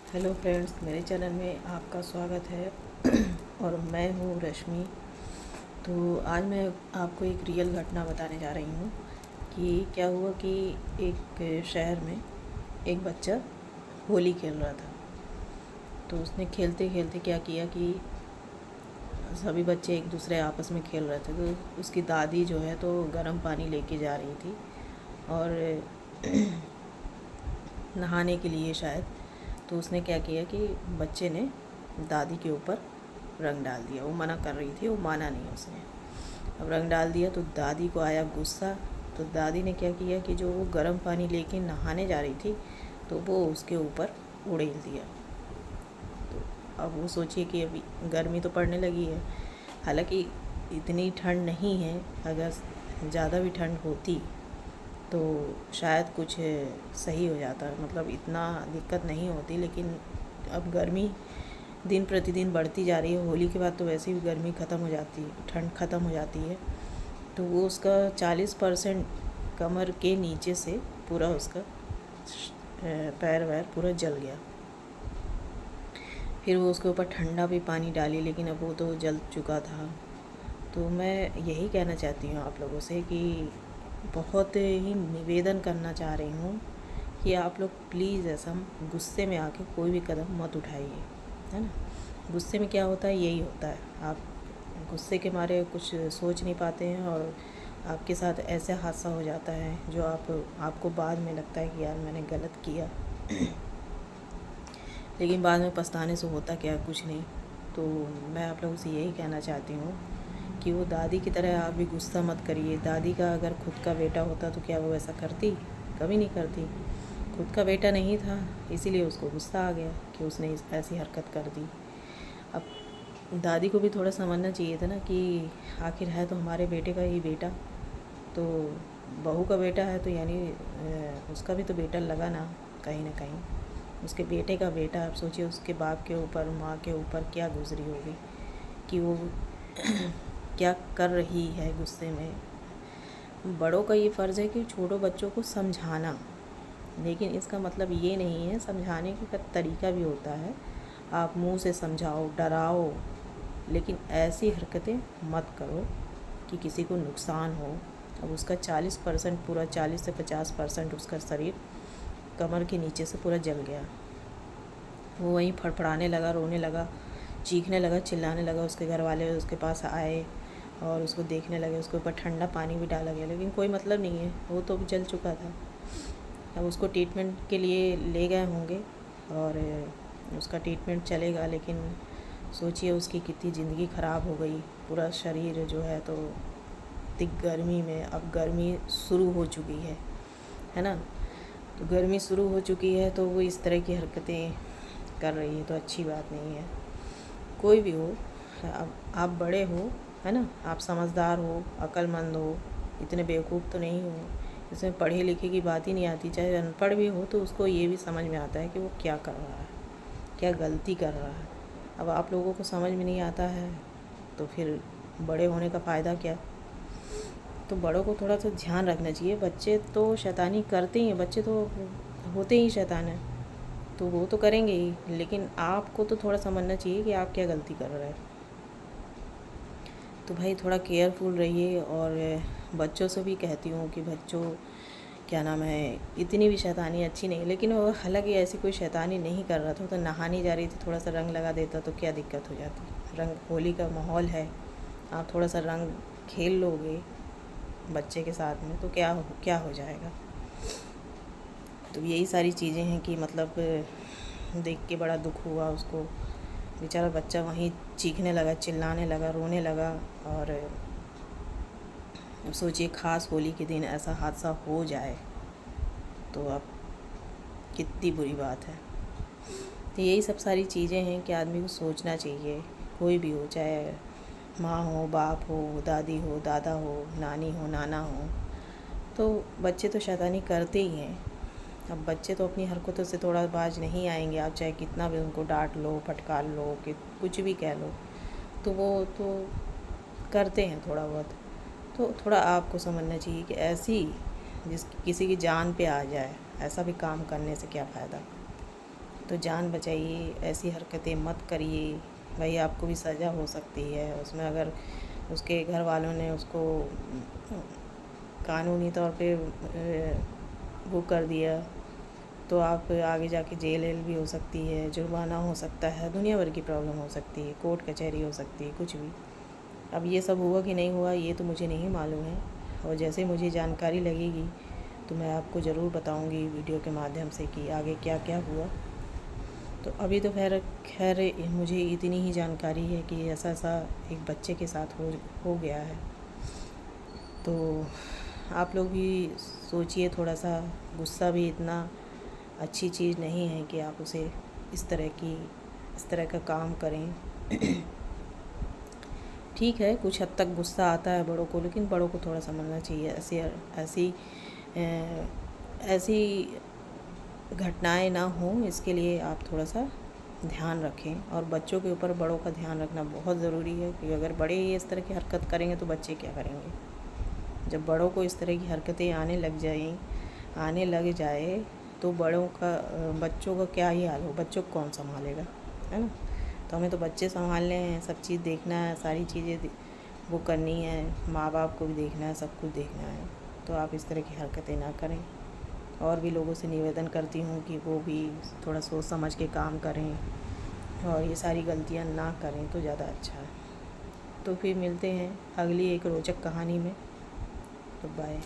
Hello friends, मेरे channel में आपका स्वागत है। और मैं हूँ रश्मि। तो आज मैं आपको एक रियल घटना बताने जा रही हूँ कि क्या हुआ कि एक शहर में एक बच्चा होली खेल रहा था। तो उसने खेलते खेलते क्या किया कि सभी बच्चे एक दूसरे आपस में खेल रहे थे, तो उसकी दादी जो है तो गर्म पानी लेके जा रही थी और नहाने के लिए शायद। तो उसने क्या किया कि बच्चे ने दादी के ऊपर रंग डाल दिया। वो मना कर रही थी, वो माना नहीं उसने। अब रंग डाल दिया तो दादी को आया गुस्सा। तो दादी ने क्या किया कि जो वो गर्म पानी लेके नहाने जा रही थी तो वो उसके ऊपर उड़ेल दिया। तो अब वो सोचिए कि अभी गर्मी तो पड़ने लगी है, हालांकि इतनी ठंड नहीं है। अगर ज़्यादा भी ठंड होती तो शायद कुछ सही हो जाता, मतलब इतना दिक्कत नहीं होती। लेकिन अब गर्मी दिन प्रतिदिन बढ़ती जा रही है। होली के बाद तो वैसे भी गर्मी ख़त्म हो जाती है, ठंड ख़त्म हो जाती है। तो वो उसका 40% कमर के नीचे से पूरा उसका पैर वैर पूरा जल गया। फिर वो उसके ऊपर ठंडा भी पानी डाली, लेकिन अब वो तो जल चुका था। तो मैं यही कहना चाहती हूँ आप लोगों से कि बहुत ही निवेदन करना चाह रही हूँ कि आप लोग प्लीज़ ऐसा गुस्से में आके कोई भी कदम मत उठाइए, है ना। गुस्से में क्या होता है, यही होता है। आप गुस्से के मारे कुछ सोच नहीं पाते हैं और आपके साथ ऐसा हादसा हो जाता है जो आपको बाद में लगता है कि यार मैंने गलत किया। लेकिन बाद में पछताने से होता क्या, कुछ नहीं। तो मैं आप लोगों से यही कहना चाहती हूँ कि वो दादी की तरह आप भी गुस्सा मत करिए। दादी का अगर खुद का बेटा होता तो क्या वो ऐसा करती? कभी नहीं करती। खुद का बेटा नहीं था, इसीलिए उसको गुस्सा आ गया कि उसने ऐसी हरकत कर दी। अब दादी को भी थोड़ा समझना चाहिए था ना कि आखिर है तो हमारे बेटे का ही बेटा। तो बहू का बेटा है तो यानी उसका भी तो बेटा लगा ना, कहीं ना कहीं उसके बेटे का बेटा। आप सोचिए उसके बाप के ऊपर, माँ के ऊपर क्या गुजरी होगी कि वो क्या कर रही है गुस्से में। बड़ों का ये फ़र्ज़ है कि छोटों बच्चों को समझाना, लेकिन इसका मतलब ये नहीं है, समझाने का तरीका भी होता है। आप मुंह से समझाओ, डराओ, लेकिन ऐसी हरकतें मत करो कि किसी को नुकसान हो। अब उसका 40% पूरा 40 से 50% उसका शरीर कमर के नीचे से पूरा जल गया। वो वहीं फड़फड़ाने लगा, रोने लगा, चीखने लगा, चिल्लाने लगा। उसके घर वाले उसके पास आए और उसको देखने लगे। उसके ऊपर ठंडा पानी भी डाला गया, लेकिन कोई मतलब नहीं है, वो तो जल चुका था। अब उसको ट्रीटमेंट के लिए ले गए होंगे और उसका ट्रीटमेंट चलेगा, लेकिन सोचिए उसकी कितनी ज़िंदगी ख़राब हो गई। पूरा शरीर जो है तो इतनी गर्मी में, अब गर्मी शुरू हो चुकी है ना। तो गर्मी शुरू हो चुकी है तो वो इस तरह की हरकतें कर रही है, तो अच्छी बात नहीं है। कोई भी हो, अब आप बड़े हो, है ना, आप समझदार हो, अक्लमंद हो, इतने बेवकूफ़ तो नहीं हो। इसमें पढ़े लिखे की बात ही नहीं आती। चाहे अनपढ़ भी हो तो उसको ये भी समझ में आता है कि वो क्या कर रहा है, क्या गलती कर रहा है। अब आप लोगों को समझ में नहीं आता है तो फिर बड़े होने का फ़ायदा क्या। तो बड़ों को थोड़ा सा ध्यान रखना चाहिए। बच्चे तो शैतानी करते ही हैं, बच्चे तो होते ही शैतान हैं, तो वो तो करेंगे ही, लेकिन आपको तो थोड़ा समझना चाहिए कि आप क्या गलती कर रहे हैं। तो भाई थोड़ा केयरफुल रहिए। और बच्चों से भी कहती हूँ कि बच्चों, क्या नाम है, इतनी भी शैतानी अच्छी नहीं। लेकिन वो हालांकि ऐसी कोई शैतानी नहीं कर रहा था, तो नहाने जा रही थी, थोड़ा सा रंग लगा देता तो क्या दिक्कत हो जाती। रंग, होली का माहौल है, आप थोड़ा सा रंग खेल लोगे बच्चे के साथ में तो क्या हो जाएगा। तो यही सारी चीज़ें हैं कि मतलब देख के बड़ा दुख हुआ उसको। बेचारा बच्चा वहीं चीखने लगा, चिल्लाने लगा, रोने लगा। और अब सोचिए ख़ास होली के दिन ऐसा हादसा हो जाए तो अब कितनी बुरी बात है। तो यही सब सारी चीज़ें हैं कि आदमी को सोचना चाहिए। कोई भी हो, चाहे माँ हो, बाप हो, दादी हो, दादा हो, नानी हो, नाना हो, तो बच्चे तो शैतानी करते ही हैं। अब बच्चे तो अपनी हरकतों से थोड़ा बाज नहीं आएंगे। आप चाहे कितना भी उनको डांट लो, फटकार लो, कि कुछ भी कह लो, तो वो तो करते हैं थोड़ा बहुत। तो थोड़ा आपको समझना चाहिए कि किसी की जान पे आ जाए, ऐसा भी काम करने से क्या फ़ायदा। तो जान बचाइए, ऐसी हरकतें मत करिए। भाई आपको भी सज़ा हो सकती है उसमें, अगर उसके घर वालों ने उसको कानूनी तौर पे वो कर दिया तो आप आगे जाके जेल वेल भी हो सकती है, जुर्माना हो सकता है, दुनिया भर की प्रॉब्लम हो सकती है, कोर्ट कचहरी हो सकती है, कुछ भी। अब ये सब हुआ कि नहीं हुआ ये तो मुझे नहीं मालूम है, और जैसे मुझे जानकारी लगेगी तो मैं आपको ज़रूर बताऊंगी वीडियो के माध्यम से कि आगे क्या क्या हुआ। तो अभी तो खैर मुझे इतनी ही जानकारी है कि ऐसा ऐसा एक बच्चे के साथ हो गया है। तो आप लोग भी सोचिए थोड़ा सा, गुस्सा भी इतना अच्छी चीज़ नहीं है कि आप उसे इस तरह का काम करें। ठीक है, कुछ हद तक गुस्सा आता है बड़ों को, लेकिन बड़ों को थोड़ा समझना चाहिए ऐसी ऐसी घटनाएं ना हों, इसके लिए आप थोड़ा सा ध्यान रखें। और बच्चों के ऊपर बड़ों का ध्यान रखना बहुत ज़रूरी है, क्योंकि अगर बड़े ही इस तरह की हरकत करेंगे तो बच्चे क्या करेंगे। जब बड़ों को इस तरह की हरकतें आने लग जाए तो बच्चों का क्या ही हाल हो, बच्चों को कौन संभालेगा, है ना। तो हमें तो बच्चे संभालने हैं, सब चीज़ देखना है, सारी चीज़ें वो करनी है, माँ बाप को भी देखना है, सब कुछ देखना है। तो आप इस तरह की हरकतें ना करें। और भी लोगों से निवेदन करती हूँ कि वो भी थोड़ा सोच समझ के काम करें और ये सारी गलतियाँ ना करें तो ज़्यादा अच्छा है। तो फिर मिलते हैं अगली एक रोचक कहानी में। तो बाय।